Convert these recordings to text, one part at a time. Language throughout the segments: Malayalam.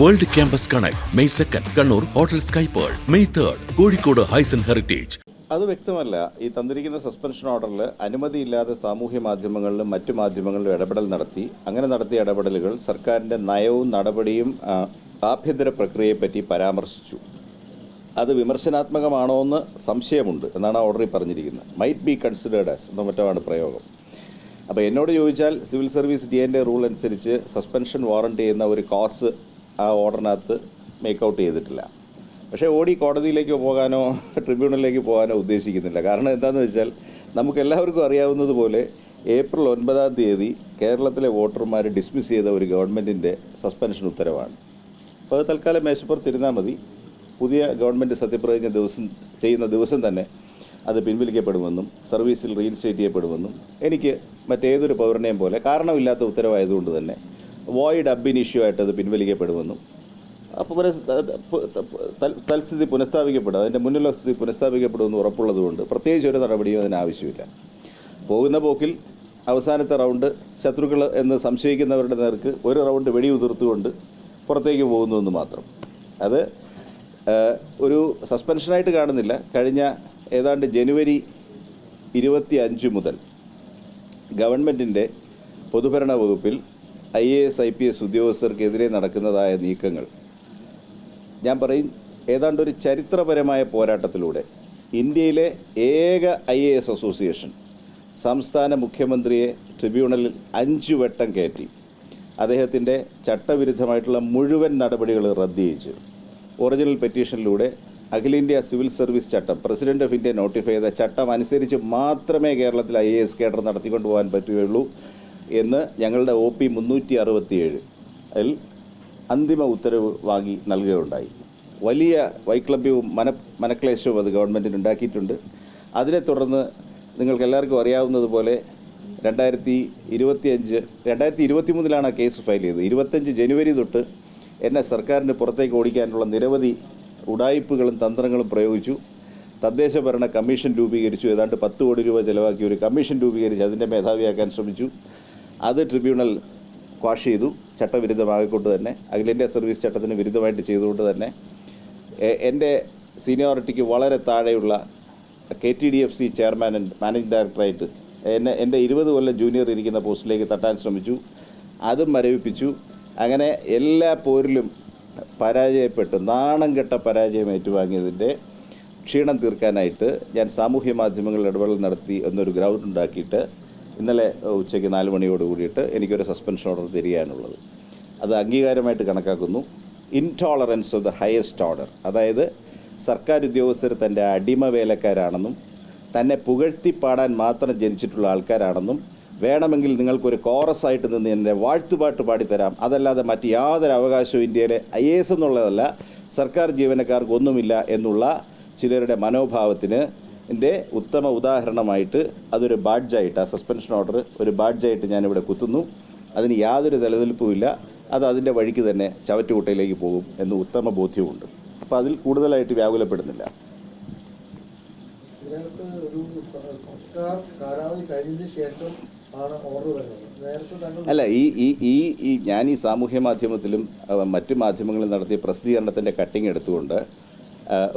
World campus connect May 2 Kannur hotel sky pearl, May 3 Kozhikode Hyson heritage. അത് വ്യക്തമല്ല. ഈ തന്നിരിക്കുന്ന സസ്പെൻഷൻ ഓർഡറിൽ അനുമതിയില്ലാതെ സാമൂഹ്യ മാധ്യമങ്ങളിലും മറ്റു മാധ്യമങ്ങളിലും ഇടപെടൽ നടത്തി. അങ്ങനെ നടത്തിയ ഇടപെടലുകൾ സർക്കാരിൻ്റെ നയവും നടപടിയും ആഭ്യന്തര പ്രക്രിയയെപ്പറ്റി പരാമർശിച്ചു. അത് വിമർശനാത്മകമാണോ എന്ന് സംശയമുണ്ട് എന്നാണ് ഓർഡറിൽ പറഞ്ഞിരിക്കുന്നത്. മൈറ്റ് ബി കൺസിഡേർഡ് ആസ് എന്ന മറ്റാണ് പ്രയോഗം. അപ്പോൾ എന്നോട് ചോദിച്ചാൽ സിവിൽ സർവീസ് DNA റൂൾ അനുസരിച്ച് സസ്പെൻഷൻ വാറണ്ട് ചെയ്യുന്ന ഒരു കോസ് ആ ഓർഡറിനകത്ത് മേക്കൗട്ട് ചെയ്തിട്ടില്ല. പക്ഷേ കോടതിയിലേക്ക് പോകാനോ ട്രിബ്യൂണലിലേക്ക് പോകാനോ ഉദ്ദേശിക്കുന്നില്ല. കാരണം എന്താണെന്ന് വെച്ചാൽ നമുക്കെല്ലാവർക്കും അറിയാവുന്നതുപോലെ ഏപ്രിൽ 9 കേരളത്തിലെ വോട്ടർമാർ ഡിസ്മിസ് ചെയ്ത ഒരു ഗവൺമെൻറ്റിൻ്റെ സസ്പെൻഷൻ ഉത്തരവാണ്. അപ്പോൾ അത് തൽക്കാലം മേശപ്പുറത്തിരുന്നാൽ മതി. പുതിയ ഗവൺമെൻറ് സത്യപ്രതിജ്ഞ ചെയ്യുന്ന ദിവസം തന്നെ അത് പിൻവലിക്കപ്പെടുമെന്നും സർവീസിൽ റീഇൻസ്റ്റേറ്റ് ചെയ്യപ്പെടുമെന്നും എനിക്ക് മറ്റേതൊരു പൗരനെയും പോലെ കാരണമില്ലാത്ത ഉത്തരവായതുകൊണ്ട് തന്നെ വോയിഡ് അബ് ഇനിഷ്യോ ആയിട്ട് അത് പിൻവലിക്കപ്പെടുമെന്നും അപ്പോൾ തൽസ്ഥിതി പുനഃസ്ഥാപിക്കപ്പെടും, അതിൻ്റെ മുന്നിലുള്ള സ്ഥിതി പുനഃസ്ഥാപിക്കപ്പെടുമെന്ന് ഉറപ്പുള്ളതുകൊണ്ട് പ്രത്യേകിച്ച് ഒരു നടപടിയും അതിനാവശ്യമില്ല. പോകുന്ന പോക്കിൽ അവസാനത്തെ റൗണ്ട് ശത്രുക്കൾ എന്ന് സംശയിക്കുന്നവരുടെ നേർക്ക് ഒരു റൗണ്ട് വെടിയുതിർത്തുകൊണ്ട് പുറത്തേക്ക് പോകുന്നുവെന്ന് മാത്രം. അത് ഒരു സസ്പെൻഷനായിട്ട് കാണുന്നില്ല. കഴിഞ്ഞ ഏതാണ്ട് ജനുവരി 25 മുതൽ ഗവൺമെൻറ്റിൻ്റെ പൊതുഭരണ വകുപ്പിൽ IAS IPS ഉദ്യോഗസ്ഥർക്കെതിരെ നടക്കുന്നതായ നീക്കങ്ങൾ ഞാൻ പറയും ഏതാണ്ട് ഒരു ചരിത്രപരമായ പോരാട്ടത്തിലൂടെ ഇന്ത്യയിലെ ഏക IAS അസോസിയേഷൻ സംസ്ഥാന മുഖ്യമന്ത്രിയെ ട്രിബ്യൂണലിൽ 5 വട്ടം കയറ്റി അദ്ദേഹത്തിൻ്റെ ചട്ടവിരുദ്ധമായിട്ടുള്ള മുഴുവൻ നടപടികൾ റദ്ദ് ചെയ്യിച്ചു. ഒറിജിനൽ പെറ്റീഷനിലൂടെ അഖിലേന്ത്യാ സിവിൽ സർവീസ് ചട്ടം, പ്രസിഡന്റ് ഓഫ് ഇന്ത്യ നോട്ടിഫൈ ചെയ്ത ചട്ടം അനുസരിച്ച് മാത്രമേ കേരളത്തിൽ IAS കേഡർ നടത്തിക്കൊണ്ടു പോകാൻ പറ്റുകയുള്ളൂ എന്ന് ഞങ്ങളുടെ OP 367 അന്തിമ ഉത്തരവ് വാങ്ങി നൽകുകയുണ്ടായി. വലിയ വൈക്ലഭ്യവും മനക്ലേശവും അത് ഗവൺമെൻറ്റിന് ഉണ്ടാക്കിയിട്ടുണ്ട്. അതിനെ തുടർന്ന് നിങ്ങൾക്കെല്ലാവർക്കും അറിയാവുന്നതുപോലെ 2023 കേസ് ഫയൽ ചെയ്തത്. 25 ജനുവരി തൊട്ട് എന്നെ സർക്കാരിന് പുറത്തേക്ക് ഓടിക്കാനുള്ള നിരവധി ഉഡായിപ്പുകളും തന്ത്രങ്ങളും പ്രയോഗിച്ചു. തദ്ദേശ ഭരണ കമ്മീഷൻ രൂപീകരിച്ചു. ഏതാണ്ട് 10 കോടി രൂപ ചിലവാക്കി ഒരു കമ്മീഷൻ രൂപീകരിച്ച് അതിൻ്റെ മേധാവിയാക്കാൻ ശ്രമിച്ചു. അത് ട്രിബ്യൂണൽ ക്വാഷ് ചെയ്തു. ചട്ടവിരുദ്ധമായിക്കൊണ്ട് തന്നെ, അഖിലേന്ത്യാ സർവീസ് ചട്ടത്തിന് വിരുദ്ധമായിട്ട് ചെയ്തുകൊണ്ട് തന്നെ എൻ്റെ സീനിയോറിറ്റിക്ക് വളരെ താഴെയുള്ള KTDFC ചെയർമാൻ ആൻഡ് മാനേജിംഗ് ഡയറക്ടറായിട്ട് എൻ്റെ 20 കൊല്ലം ജൂനിയർ ഇരിക്കുന്ന പോസ്റ്റിലേക്ക് തട്ടാൻ ശ്രമിച്ചു. അതും മരവിപ്പിച്ചു. അങ്ങനെ എല്ലാ പോരിലും പരാജയപ്പെട്ട് നാണം കെട്ട പരാജയം ഏറ്റുവാങ്ങിയതിൻ്റെ ക്ഷീണം തീർക്കാനായിട്ട് ഞാൻ സാമൂഹ്യ മാധ്യമങ്ങളിൽ ഇടപെടൽ നടത്തി എന്നൊരു ഗ്രൗണ്ട് ഉണ്ടാക്കിയിട്ട് ഇന്നലെ ഉച്ചയ്ക്ക് 4 മണിയോട് കൂടിയിട്ട് എനിക്കൊരു സസ്പെൻഷൻ ഓർഡർ തരികയാണുള്ളത്. അത് അംഗീകാരമായിട്ട് കണക്കാക്കുന്നു. Intolerance of the highest order, അതായത് സർക്കാർ ഉദ്യോഗസ്ഥർ തൻ്റെ അടിമ വേലക്കാരാണെന്നും തന്നെ പുകഴ്ത്തിപ്പാടാൻ മാത്രം ജനിച്ചിട്ടുള്ള ആൾക്കാരാണെന്നും വേണമെങ്കിൽ നിങ്ങൾക്കൊരു കോറസായിട്ട് നിന്ന് എൻ്റെ വാഴ്ത്തുപാട്ട് പാടിത്തരാം, അതല്ലാതെ മറ്റ് യാതൊരു അവകാശവും ഇന്ത്യയിലെ IAS എന്നുള്ളതല്ല, സർക്കാർ ജീവനക്കാർക്കൊന്നുമില്ല എന്നുള്ള ചിലരുടെ മനോഭാവത്തിന് ഉത്തമ ഉദാഹരണമായിട്ട് അതൊരു ബാഡ്ജായിട്ട്, ആ സസ്പെൻഷൻ ഓർഡർ ഒരു ബാഡ്ജായിട്ട് ഞാനിവിടെ കുത്തുന്നു. അതിന് യാതൊരു നിലനിൽപ്പുമില്ല. അത് അതിൻ്റെ വഴിക്ക് തന്നെ ചവറ്റുകുട്ടയിലേക്ക് പോകും എന്ന് ഉത്തമ ബോധ്യമുണ്ട്. അപ്പോൾ അതിൽ കൂടുതലായിട്ട് വ്യാകുലപ്പെടുന്നില്ല. അല്ല, ഈ ഞാൻ ഈ സാമൂഹ്യ മാധ്യമത്തിലും മറ്റു മാധ്യമങ്ങളിൽ നടത്തിയ പ്രസിദ്ധീകരണത്തിൻ്റെ കട്ടിങ് എടുത്തുകൊണ്ട്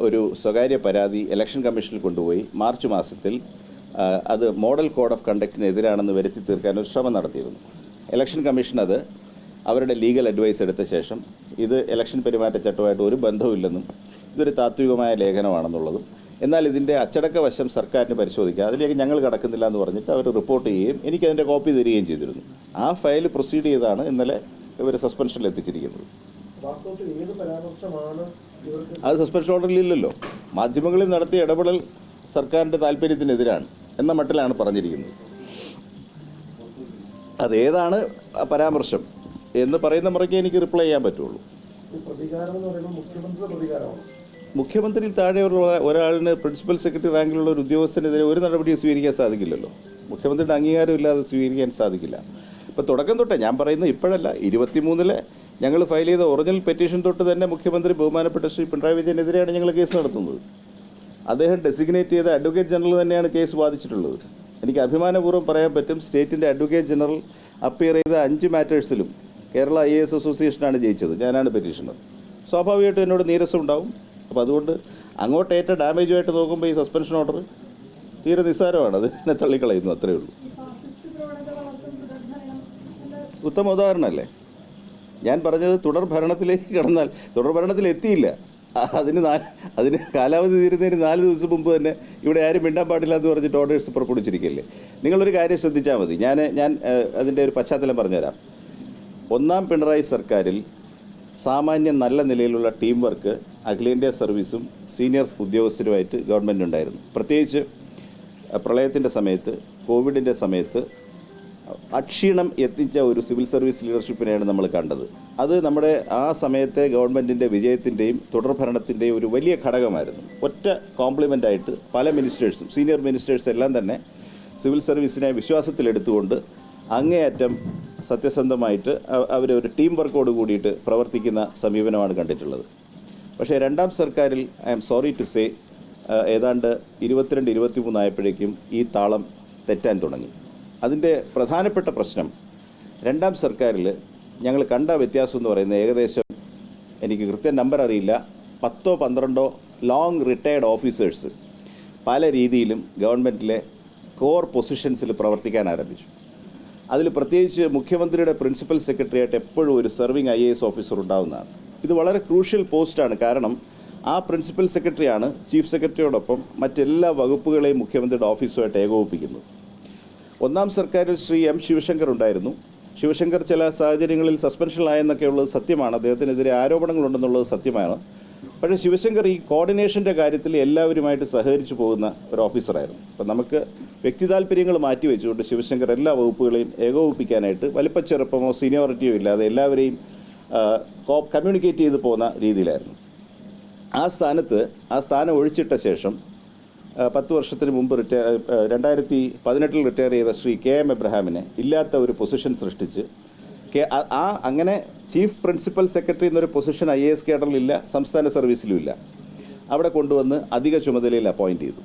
ഒരു സ്വകാര്യ പരാതി ഇലക്ഷൻ കമ്മീഷനിൽ കൊണ്ടുപോയി മാർച്ച് മാസത്തിൽ അത് മോഡൽ കോഡ് ഓഫ് കണ്ടക്റ്റിനെതിരാണെന്ന് വരുത്തി തീർക്കാൻ ഒരു ശ്രമം നടത്തിയിരുന്നു. ഇലക്ഷൻ കമ്മീഷൻ അത് അവരുടെ ലീഗൽ അഡ്വൈസ് എടുത്ത ശേഷം ഇത് ഇലക്ഷൻ പെരുമാറ്റച്ചട്ടമായിട്ട് ഒരു ബന്ധവുമില്ലെന്നും ഇതൊരു താത്വികമായ ലേഖനമാണെന്നുള്ളതും എന്നാൽ ഇതിൻ്റെ അച്ചടക്ക വശം സർക്കാരിന് പരിശോധിക്കുക, അതിലേക്ക് ഞങ്ങൾ കടക്കുന്നില്ല എന്ന് പറഞ്ഞിട്ട് അവർ റിപ്പോർട്ട് ചെയ്യുകയും എനിക്കതിൻ്റെ കോപ്പി തരികയും ചെയ്തിരുന്നു. ആ ഫയൽ പ്രൊസീഡ് ചെയ്താണ് ഇന്നലെ ഇവർ സസ്പെൻഷനിൽ എത്തിച്ചിരിക്കുന്നത്. അത് സസ്പെൻഷൻ ഓർഡറിലില്ലല്ലോ. മാധ്യമങ്ങളിൽ നടത്തിയ ഇടപെടൽ സർക്കാരിൻ്റെ താല്പര്യത്തിനെതിരാണ് എന്ന മട്ടിലാണ് പറഞ്ഞിരിക്കുന്നത്. അതേതാണ് പരാമർശം എന്ന് പറയുന്ന മുറയ്ക്ക് എനിക്ക് റിപ്ലൈ ചെയ്യാൻ പറ്റുള്ളൂ. മുഖ്യമന്ത്രിയിൽ താഴെയുള്ള ഒരാളിന് പ്രിൻസിപ്പൽ സെക്രട്ടറി റാങ്കിലുള്ള ഒരു ഉദ്യോഗസ്ഥനെതിരെ ഒരു നടപടിയും സ്വീകരിക്കാൻ സാധിക്കില്ലല്ലോ. മുഖ്യമന്ത്രിയുടെ അംഗീകാരം ഇല്ലാതെ സ്വീകരിക്കാൻ സാധിക്കില്ല. ഇപ്പോൾ തുടക്കം തൊട്ടേ ഞാൻ പറയുന്നത് ഇപ്പോഴല്ല, 23 ഞങ്ങൾ ഫയൽ ചെയ്ത ഒറിജിനൽ പെറ്റീഷൻ തൊട്ട് തന്നെ മുഖ്യമന്ത്രി ബഹുമാനപ്പെട്ട ശ്രീ പിണറായി വിജയനെതിരെയാണ് ഞങ്ങൾ കേസ് നടത്തുന്നത്. അദ്ദേഹം ഡെസിഗ്നേറ്റ് ചെയ്ത അഡ്വക്കേറ്റ് ജനറൽ തന്നെയാണ് കേസ് വാദിച്ചിട്ടുള്ളത്. എനിക്ക് അഭിമാനപൂർവ്വം പറയാൻ പറ്റും, സ്റ്റേറ്റിൻ്റെ അഡ്വക്കേറ്റ് ജനറൽ അപ്പിയർ ചെയ്ത 5 മാറ്റേഴ്സിലും കേരള IAS അസോസിയേഷനാണ് ജയിച്ചത്, ഞാനാണ് പെറ്റീഷണർ. സ്വാഭാവികമായിട്ടും എന്നോട് നീരസം ഉണ്ടാവും. അപ്പോൾ അതുകൊണ്ട് അങ്ങോട്ടേറ്റ ഡാമേജുമായിട്ട് നോക്കുമ്പോൾ ഈ സസ്പെൻഷൻ ഓർഡർ തീരെ നിസ്സാരമാണ്, അത് എന്നെ തള്ളിക്കളയുന്നു, അത്രയേ ഉള്ളൂ. ഉത്തമ ഉദാഹരണമല്ലേ ഞാൻ പറഞ്ഞത്. തുടർ ഭരണത്തിലേക്ക് കടന്നാൽ, തുടർ ഭരണത്തിൽ എത്തിയില്ല, അതിന് കാലാവധി തീരുന്നതിന് 4 ദിവസം മുമ്പ് തന്നെ ഇവിടെ ആരും മിണ്ടാൻ പാടില്ല എന്ന് പറഞ്ഞിട്ട് ഓർഡേഴ്സ് പുറപ്പെടുവിച്ചിരിക്കുകയല്ലേ. നിങ്ങളൊരു കാര്യം ശ്രദ്ധിച്ചാൽ മതി. ഞാൻ അതിൻ്റെ ഒരു പശ്ചാത്തലം പറഞ്ഞുതരാം. 1ാം പിണറായി സർക്കാരിൽ സാമാന്യം നല്ല നിലയിലുള്ള ടീം വർക്ക് അഖിലേന്ത്യാ സർവീസും സീനിയർ ഉദ്യോഗസ്ഥരുമായിട്ട് ഗവൺമെൻറ് ഉണ്ടായിരുന്നു. പ്രത്യേകിച്ച് പ്രളയത്തിൻ്റെ സമയത്ത്, കോവിഡിൻ്റെ സമയത്ത് അക്ഷീണം എത്തിച്ച ഒരു സിവിൽ സർവീസ് ലീഡർഷിപ്പിനെയാണ് നമ്മൾ കണ്ടത്. അത് നമ്മുടെ ആ സമയത്തെ ഗവൺമെൻറ്റിൻ്റെ വിജയത്തിൻ്റെയും തുടർ ഭരണത്തിൻ്റെയും ഒരു വലിയ ഘടകമായിരുന്നു. ഒറ്റ കോംപ്ലിമെൻ്റായിട്ട് പല മിനിസ്റ്റേഴ്സും, സീനിയർ മിനിസ്റ്റേഴ്സ് എല്ലാം തന്നെ സിവിൽ സർവീസിനെ വിശ്വാസത്തിലെടുത്തുകൊണ്ട് അങ്ങേയറ്റം സത്യസന്ധമായിട്ട് അവരൊരു ടീം വർക്കോട് കൂടിയിട്ട് പ്രവർത്തിക്കുന്ന സമീപനമാണ് കണ്ടിട്ടുള്ളത്. പക്ഷേ 2ാം സർക്കാരിൽ I am sorry to say ഏതാണ്ട് 22-23 ആയപ്പോഴേക്കും ഈ താളം തെറ്റാൻ തുടങ്ങി. അതിൻ്റെ പ്രധാനപ്പെട്ട പ്രശ്നം 2ാം സർക്കാരിൽ ഞങ്ങൾ കണ്ട വ്യത്യാസം എന്ന് പറയുന്നത് ഏകദേശം, എനിക്ക് കൃത്യം നമ്പർ അറിയില്ല, 10-12 ലോങ് റിട്ടയർഡ് ഓഫീസേഴ്സ് പല രീതിയിലും ഗവൺമെൻറ്റിലെ കോർ പൊസിഷൻസിൽ പ്രവർത്തിക്കാൻ ആരംഭിച്ചു. അതിൽ പ്രത്യേകിച്ച് മുഖ്യമന്ത്രിയുടെ പ്രിൻസിപ്പൽ സെക്രട്ടറി ആയിട്ട് എപ്പോഴും ഒരു സർവിങ് IAS ഓഫീസർ ഉണ്ടാവുന്നതാണ്. ഇത് വളരെ ക്രൂഷ്യൽ പോസ്റ്റാണ്. കാരണം ആ പ്രിൻസിപ്പൽ സെക്രട്ടറിയാണ് ചീഫ് സെക്രട്ടറിയോടൊപ്പം മറ്റെല്ലാ വകുപ്പുകളെയും മുഖ്യമന്ത്രിയുടെ ഓഫീസുമായിട്ട് ഏകോപിപ്പിക്കുന്നത്. 1ാം സർക്കാരിൽ ശ്രീ M. ശിവശങ്കർ ഉണ്ടായിരുന്നു. ശിവശങ്കർ ചില സാഹചര്യങ്ങളിൽ സസ്പെൻഷനിലായെന്നൊക്കെ ഉള്ളത് സത്യമാണ്, അദ്ദേഹത്തിനെതിരെ ആരോപണങ്ങളുണ്ടെന്നുള്ളത് സത്യമാണ്. പക്ഷേ ശിവശങ്കർ ഈ കോർഡിനേഷൻ്റെ കാര്യത്തിൽ എല്ലാവരുമായിട്ട് സഹകരിച്ചു പോകുന്ന ഒരു ഓഫീസറായിരുന്നു. അപ്പം നമുക്ക് വ്യക്തി താല്പര്യങ്ങൾ മാറ്റിവെച്ചുകൊണ്ട് ശിവശങ്കർ എല്ലാ വകുപ്പുകളെയും ഏകോപിപ്പിക്കാനായിട്ട് വലിപ്പച്ചെറുപ്പമോ സീനിയോറിറ്റിയോ ഇല്ലാതെ എല്ലാവരെയും കമ്മ്യൂണിക്കേറ്റ് ചെയ്ത് പോകുന്ന രീതിയിലായിരുന്നു. ആ സ്ഥാനം ഒഴിച്ചിട്ട ശേഷം 10 വർഷത്തിന് മുമ്പ് 2018 റിട്ടയർ ചെയ്ത ശ്രീ KM എബ്രഹാമിനെ ഇല്ലാത്ത ഒരു പൊസിഷൻ സൃഷ്ടിച്ച് അങ്ങനെ ചീഫ് പ്രിൻസിപ്പൽ സെക്രട്ടറി എന്നൊരു പൊസിഷൻ IAS കേഡറിലില്ല, സംസ്ഥാന സർവീസിലുമില്ല. അവിടെ കൊണ്ടുവന്ന് അധിക ചുമതലയിൽ അപ്പോയിൻറ്റ് ചെയ്തു.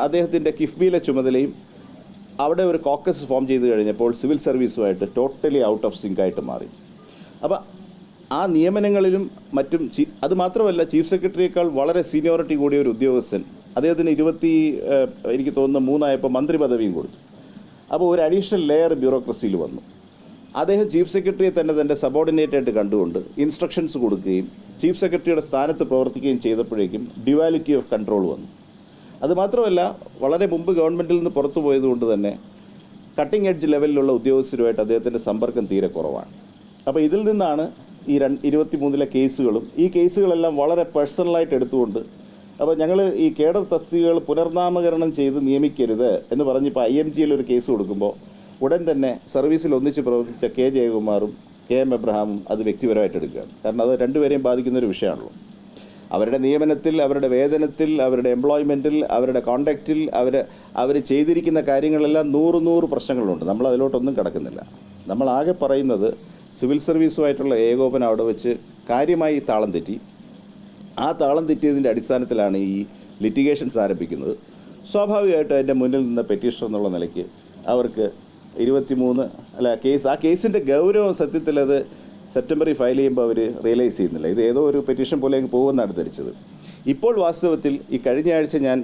അദ്ദേഹത്തിൻ്റെ കിഫ്ബിയിലെ ചുമതലയും അവിടെ ഒരു കോക്കസ് ഫോം ചെയ്ത് കഴിഞ്ഞപ്പോൾ സിവിൽ സർവീസുമായിട്ട് ടോട്ടലി ഔട്ട് ഓഫ് സിങ്ക് ആയിട്ട് മാറി. അപ്പോൾ ആ നിയമനങ്ങളിലും മറ്റും അതുമാത്രമല്ല, ചീഫ് സെക്രട്ടറിയേക്കാൾ വളരെ സീനിയോറിറ്റി കൂടിയ ഒരു ഉദ്യോഗസ്ഥൻ അദ്ദേഹത്തിന് എനിക്ക് തോന്നുന്നു 3 ആയപ്പോൾ മന്ത്രി പദവിയും കൊടുത്തു. അപ്പോൾ ഒരു അഡീഷണൽ ലെയർ ബ്യൂറോക്രസിയിൽ വന്നു. അദ്ദേഹം ചീഫ് സെക്രട്ടറിയെ തന്നെ തൻ്റെ സബോർഡിനേറ്റായിട്ട് കണ്ടുകൊണ്ട് ഇൻസ്ട്രക്ഷൻസ് കൊടുക്കുകയും ചീഫ് സെക്രട്ടറിയുടെ സ്ഥാനത്ത് പ്രവർത്തിക്കുകയും ചെയ്തപ്പോഴേക്കും ഡ്യുവാലിറ്റി ഓഫ് കൺട്രോൾ വന്നു. അതുമാത്രമല്ല, വളരെ മുമ്പ് ഗവൺമെൻറ്റിൽ നിന്ന് പുറത്തു പോയതുകൊണ്ട് തന്നെ കട്ടിംഗ് എഡ്ജ് ലെവലിലുള്ള ഉദ്യോഗസ്ഥരുമായിട്ട് അദ്ദേഹത്തിൻ്റെ സമ്പർക്കം തീരെ കുറവാണ്. അപ്പോൾ ഇതിൽ നിന്നാണ് ഈ 23 കേസുകളും, ഈ കേസുകളെല്ലാം വളരെ പേഴ്സണലായിട്ട് എടുത്തുകൊണ്ട്, അപ്പോൾ ഞങ്ങൾ ഈ കേഡർ തസ്തികകൾ പുനർനാമകരണം ചെയ്ത് നിയമിക്കരുത് എന്ന് പറഞ്ഞിപ്പോൾ IMGയിൽ ഒരു കേസ് കൊടുക്കുമ്പോൾ ഉടൻ തന്നെ സർവീസിൽ ഒന്നിച്ച് പ്രവർത്തിച്ച K. ജയകുമാറും KM എബ്രഹാമും അത് വ്യക്തിപരമായിട്ട് എടുക്കുകയാണ്. കാരണം അത് രണ്ടുപേരെയും ബാധിക്കുന്നൊരു വിഷയമാണല്ലോ. അവരുടെ നിയമനത്തിൽ, അവരുടെ വേതനത്തിൽ, അവരുടെ എംപ്ലോയ്മെൻറ്റിൽ, അവരുടെ കോണ്ടാക്റ്റിൽ അവർ ചെയ്തിരിക്കുന്ന കാര്യങ്ങളെല്ലാം 100 പ്രശ്നങ്ങളുണ്ട്. നമ്മൾ അതിലോട്ടൊന്നും കിടക്കുന്നില്ല. നമ്മളാകെ പറയുന്നത് സിവിൽ സർവീസുമായിട്ടുള്ള ഏകോപനം അവിടെ വെച്ച് കാര്യമായി താളം തെറ്റി. ആ താളം തെറ്റിയതിൻ്റെ അടിസ്ഥാനത്തിലാണ് ഈ ലിറ്റിഗേഷൻസ് ആരംഭിക്കുന്നത്. സ്വാഭാവികമായിട്ടും അതിൻ്റെ മുന്നിൽ നിന്ന് പെറ്റീഷണർ എന്നുള്ള നിലയ്ക്ക് അവർക്ക് 23 ആ കേസിൻ്റെ ഗൗരവം സത്യത്തിൽ അത് സെപ്റ്റംബറിൽ ഫയൽ ചെയ്യുമ്പോൾ അവർ റിയലൈസ് ചെയ്യുന്നില്ല. ഇത് ഏതോ ഒരു പെറ്റീഷൻ പോലെ പോകുമെന്നാണ് ധരിച്ചത്. ഇപ്പോൾ വാസ്തവത്തിൽ ഈ കഴിഞ്ഞ ആഴ്ച ഞാൻ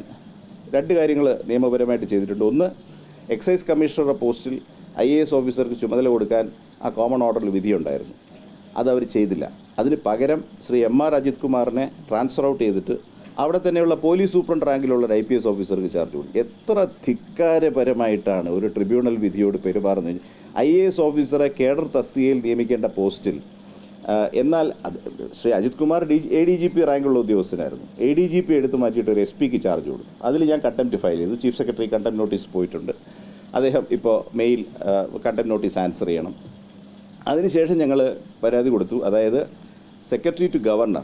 2 കാര്യങ്ങൾ നിയമപരമായിട്ട് ചെയ്തിട്ടുണ്ട്. ഒന്ന്, എക്സൈസ് കമ്മീഷണറുടെ പോസ്റ്റിൽ IAS ഓഫീസർക്ക് ചുമതല കൊടുക്കാൻ ആ കോമൺ ഓർഡറിൽ വിധിയുണ്ടായിരുന്നു. അതവർ ചെയ്തില്ല. അതിന് പകരം ശ്രീ MR അജിത് കുമാറിനെ ട്രാൻസ്ഫർ ഔട്ട് ചെയ്തിട്ട് അവിടെ തന്നെയുള്ള പോലീസ് സൂപ്രണ്ട് റാങ്കിലുള്ള ഒരു IPS ഓഫീസർക്ക് ചാർജ് കൊടുക്കും. എത്ര ധിക്കാരപരമായിട്ടാണ് ഒരു ട്രിബ്യൂണൽ വിധിയോട് പെരുമാറുന്നത്. IAS ഓഫീസറെ കേഡർ തസ്തികയിൽ നിയമിക്കേണ്ട പോസ്റ്റിൽ, എന്നാൽ ശ്രീ അജിത് കുമാർ ADGP റാങ്കുള്ള ഉദ്യോഗസ്ഥനായിരുന്നു. ADGP എടുത്ത് മാറ്റിയിട്ട് ഒരു SPക്ക് ചാർജ് കൊടുക്കും. അതിൽ ഞാൻ കണ്ടംപ്റ്റ് ഫയൽ ചെയ്തു. ചീഫ് സെക്രട്ടറി കണ്ടംപ്റ്റ് നോട്ടീസ് പോയിട്ടുണ്ട്. അദ്ദേഹം ഇപ്പോൾ മെയിൽ കണ്ടംപ്റ്റ് നോട്ടീസ് ആൻസർ ചെയ്യണം. അതിനുശേഷം ഞങ്ങൾ പരാതി കൊടുത്തു. അതായത് secretary to governor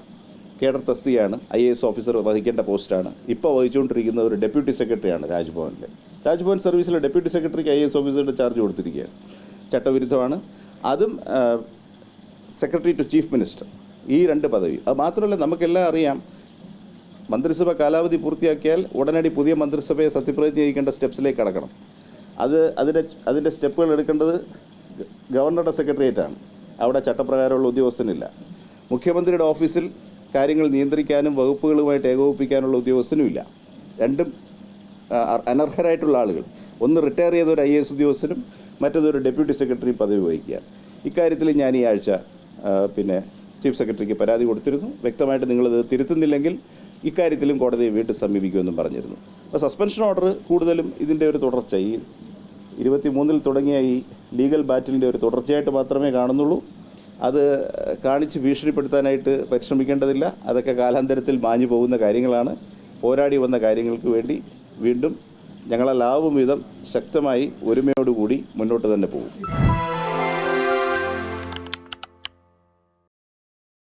cadre തസ്തികയാണ്, IAS officer വഹിക്കേണ്ട പോസ്റ്റാണ്. ഇപ്പോൾ വഹിച്ചുകൊണ്ടിരിക്കുന്ന ഒരു ഡെപ്യൂട്ടി സെക്രട്ടറിയാണ് രാജ്ഭവൻ സർവീസിലെ ഡെപ്യൂട്ടി സെക്രട്ടറിക്ക് IAS ഓഫീസറുടെ ചാർജ് കൊടുത്തിരിക്കുകയാണ്. ചട്ടവിരുദ്ധമാണ്. അതും സെക്രട്ടറി ടു ചീഫ് മിനിസ്റ്റർ, ഈ 2 പദവി. അത് മാത്രമല്ല, നമുക്കെല്ലാം അറിയാം, മന്ത്രിസഭ കാലാവധി പൂർത്തിയാക്കിയാൽ ഉടനടി പുതിയ മന്ത്രിസഭയെ സത്യപ്രതിജ്ഞ ചെയ്യിക്കേണ്ട സ്റ്റെപ്സിലേക്ക് കടക്കണം. അതിൻ്റെ സ്റ്റെപ്പുകൾ എടുക്കേണ്ടത് ഗവർണറുടെ സെക്രട്ടേറിയറ്റാണ്. അവിടെ ചട്ടപ്രകാരമുള്ള ഉദ്യോഗസ്ഥനില്ല. മുഖ്യമന്ത്രിയുടെ ഓഫീസിൽ കാര്യങ്ങൾ നിയന്ത്രിക്കാനും വകുപ്പുകളുമായിട്ട് ഏകോപിപ്പിക്കാനുള്ള ഉദ്യോഗസ്ഥനുമില്ല. രണ്ടും അനർഹരായിട്ടുള്ള ആളുകൾ. ഒന്ന് റിട്ടയർ ചെയ്ത ഒരു IAS ഉദ്യോഗസ്ഥനും മറ്റൊരു ഡെപ്യൂട്ടി സെക്രട്ടറി പദവി വഹിക്കുക. ഇക്കാര്യത്തിൽ ഞാൻ ഈ ആഴ്ച ചീഫ് സെക്രട്ടറിക്ക് പരാതി കൊടുത്തിരുന്നു. വ്യക്തമായിട്ട് നിങ്ങളിത് തിരുത്തുന്നില്ലെങ്കിൽ ഇക്കാര്യത്തിലും കോടതിയെ വീണ്ടും സമീപിക്കുമെന്നും പറഞ്ഞിരുന്നു. അപ്പോൾ സസ്പെൻഷൻ ഓർഡർ കൂടുതലും ഇതിൻ്റെ ഒരു തുടർച്ച, ഈ 23-ൽ തുടങ്ങിയ ഈ ലീഗൽ ബാറ്റിലിൻ്റെ ഒരു തുടർച്ചയായിട്ട് മാത്രമേ കാണുന്നുള്ളൂ. അത് കാണിച്ച് ഭീഷണിപ്പെടുത്താനായിട്ട് പരിശ്രമിക്കേണ്ടതില്ല. അതൊക്കെ കാലാന്തരത്തിൽ മാഞ്ഞു പോകുന്ന കാര്യങ്ങളാണ്. പോരാടി വന്ന കാര്യങ്ങൾക്ക് വേണ്ടി വീണ്ടും ഞങ്ങളാലാവും വിധം ശക്തമായി ഒരുമയോടുകൂടി മുന്നോട്ട് തന്നെ പോകും.